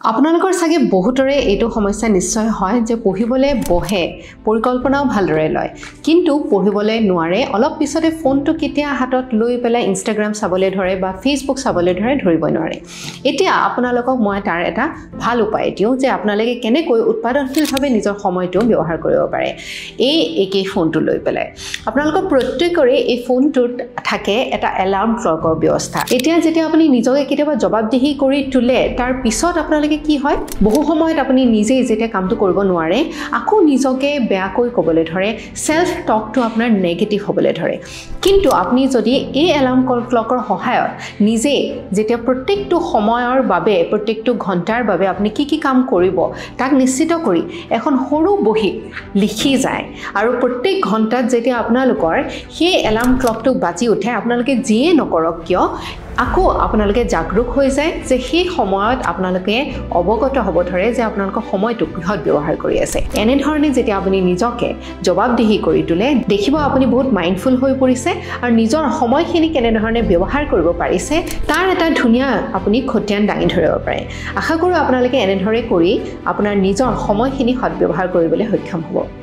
আপোনালোকৰ সাগে বহুতৰে এইটো সমস্যা নিশ্চয় হয় যে পঢ়িবলে বহে পৰিকল্পনাও ভালদৰে লয় কিন্তু পঢ়িবলে নোৱাৰে অলপ পিছতে ফোনটো কেতিয়া হাতত লৈ পেলাই ইনষ্টাগ্ৰাম চাবলৈ ধৰে বা ফেসবুক চাবলৈ ধৰে ধৰিব নোৱাৰে এতিয়া আপোনালোকক মই তাৰ এটা ভাল উপায় দিওঁ যে আপোনালোকে কেনেকৈ উৎপাদনশীলভাৱে নিজৰ সময়টো ব্যৱহাৰ কৰিব পাৰে এই একেই ফোনটো লৈ পেলাই আপোনালোকৰ প্ৰত্যেকৰে এই ফোনটোত থাকে এটা এলাৰ্ম ক্লকৰ ব্যৱস্থা এতিয়া যেতিয়া আপুনি নিজকে কেতিয়াবা জবাবদিহি কৰি তুলে তাৰ পিছত আপোনালোকে কি হয় বহু সময়ত আপুনি নিজে যেতিয়া কামটো কৰিব নোৱাৰে আকৌ নিজকে বেয়াকৈ ক'বলৈ ধৰে সেলফ টকটো আপোনাৰ নেগেটিভ হ'বলৈ ধৰে কিন্তু আপুনি যদি এই এলাৰ্ম ক্লকৰ সহায়ত নিজে যেতিয়া প্ৰত্যেকটো সময়ৰ বাবে প্ৰত্যেকটো ঘণ্টাৰ বাবে আপুনি কি কাম কৰিব তাক নিশ্চিত কৰি এখন সৰু বহি লিখি যায় আৰু প্ৰত্যেক ঘণ্টাত যেতিয়া আপোনালোকৰ সেই এলাৰ্ম ক্লকটো বাজি উঠে আপোনালোকে যিয়ে নকৰক কিয় আকৌ আপোনালোকে জাগৰুক হৈ যায় যে সেই সময়ত আপোনালোকে অৱগত হ'ব ধৰে যে আপোনালোকৰ সময়টো কিহত ব্যৱহাৰ কৰি আছে এনে ধৰণে যেতিয়া আপুনি নিজকে জবাবদিহি কৰি তুলে দেখিব আপুনি বহুত মাইণ্ডফুল হৈ পৰিছে আৰু নিজৰ সময়খিনি কেনে ধৰণে ব্যৱহাৰ কৰিব পাৰিছে তাৰ এটা ধুনীয়া আপুনি খতিয়ান দাঙি ধৰিব পাৰে আশা কৰোঁ আপোনালোকে এনে ধৰণে কৰি আপোনাৰ নিজৰ সময়খিনি সৎ ব্যৱহাৰ কৰিবলৈ সক্ষম হ'ব